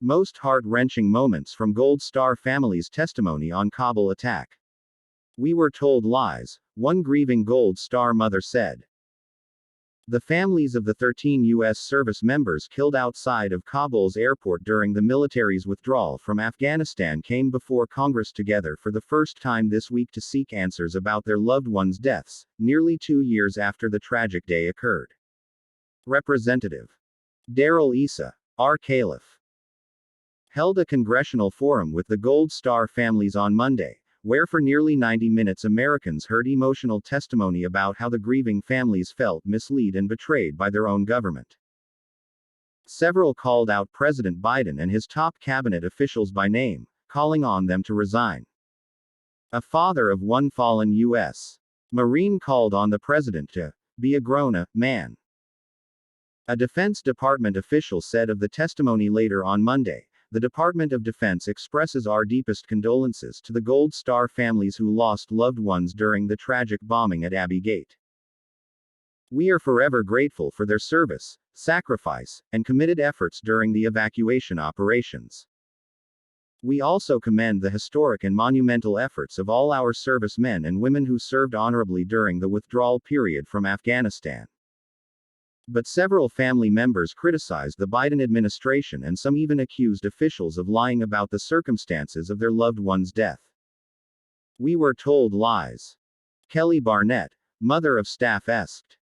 Most heart-wrenching moments from Gold Star family's testimony on Kabul attack. We were told lies, one grieving Gold Star mother said. The families of the 13 U.S. service members killed outside of Kabul's airport during the military's withdrawal from Afghanistan came before Congress together for the first time this week to seek answers about their loved ones' deaths, nearly 2 years after the tragic day occurred. Representative Darrell Issa, R. Caliph, held a congressional forum with the Gold Star families on Monday, where for nearly 90 minutes Americans heard emotional testimony about how the grieving families felt misled and betrayed by their own government. Several called out President Biden and his top cabinet officials by name, calling on them to resign. A father of one fallen U.S. Marine called on the president to be a grown-up man. A Defense Department official said of the testimony later on Monday, "The Department of Defense expresses our deepest condolences to the Gold Star families who lost loved ones during the tragic bombing at Abbey Gate. We are forever grateful for their service, sacrifice, and committed efforts during the evacuation operations. We also commend the historic and monumental efforts of all our servicemen and women who served honorably during the withdrawal period from Afghanistan." But several family members criticized the Biden administration and some even accused officials of lying about the circumstances of their loved one's death. We were told lies. Kelly Barnett, mother of staff asked.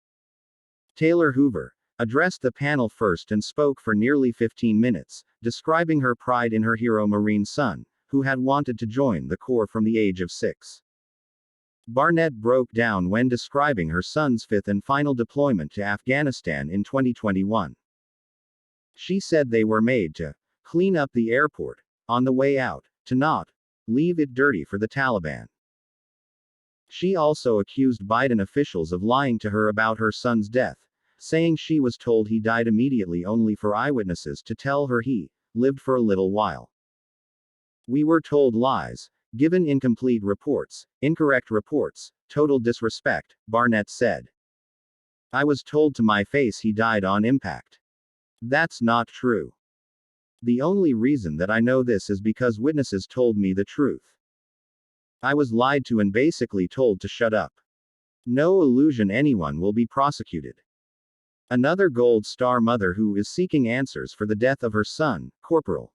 Taylor Hoover addressed the panel first and spoke for nearly 15 minutes, describing her pride in her hero Marine son, who had wanted to join the Corps from the age of 6. Barnett broke down when describing her son's fifth and final deployment to Afghanistan in 2021. She said they were made to clean up the airport on the way out, to not leave it dirty for the Taliban. She also accused Biden officials of lying to her about her son's death, saying she was told he died immediately only for eyewitnesses to tell her he lived for a little while. We were told lies, given incomplete reports, incorrect reports, total disrespect, Barnett said. I was told to my face he died on impact. That's not true. The only reason that I know this is because witnesses told me the truth. I was lied to and basically told to shut up. No illusion anyone will be prosecuted. Another Gold Star mother who is seeking answers for the death of her son, Corporal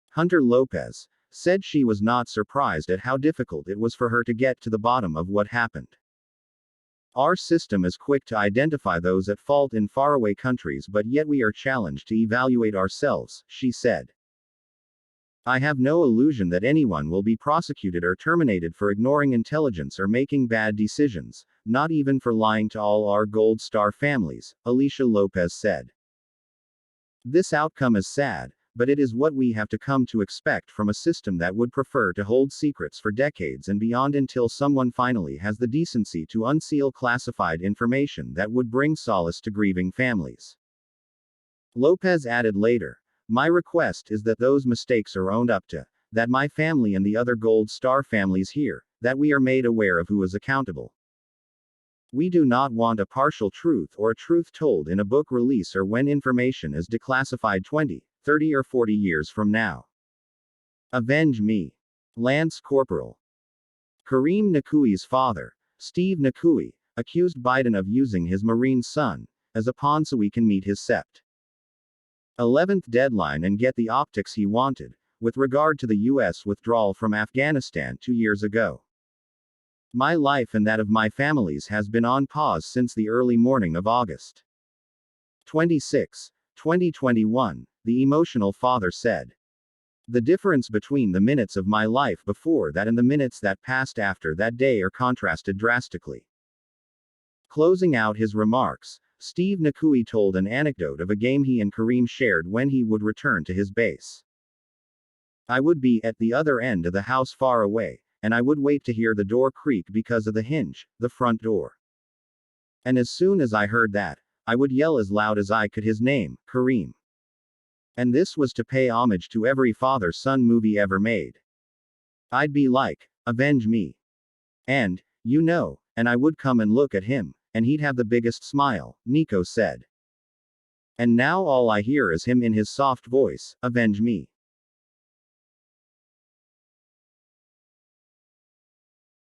Hunter Lopez, said she was not surprised at how difficult it was for her to get to the bottom of what happened. Our system is quick to identify those at fault in faraway countries, but yet we are challenged to evaluate ourselves, she said. I have no illusion that anyone will be prosecuted or terminated for ignoring intelligence or making bad decisions, not even for lying to all our Gold Star families, Alicia Lopez said. This outcome is sad, but it is what we have to come to expect from a system that would prefer to hold secrets for decades and beyond until someone finally has the decency to unseal classified information that would bring solace to grieving families. Lopez added later, my request is that those mistakes are owned up to, that my family and the other Gold Star families hear, that we are made aware of who is accountable. We do not want a partial truth or a truth told in a book release or when information is declassified 20, 30 or 40 years from now. Avenge me. Lance Corporal Kareem Nakui's father, Steve Nakui, accused Biden of using his Marine son as a pawn so he can meet his Sept. 11th deadline and get the optics he wanted, with regard to the U.S. withdrawal from Afghanistan 2 years ago. My life and that of my families has been on pause since the early morning of August 26, 2021, the emotional father said. The difference between the minutes of my life before that and the minutes that passed after that day are contrasted drastically. Closing out his remarks, Steve Nakui told an anecdote of a game he and Kareem shared when he would return to his base. I would be at the other end of the house far away, and I would wait to hear the door creak because of the hinge, the front door. And as soon as I heard that, I would yell as loud as I could his name, Kareem. And this was to pay homage to every father-son movie ever made. I'd be like, avenge me. And, and I would come and look at him, and he'd have the biggest smile, Nico said. And now all I hear is him in his soft voice, avenge me.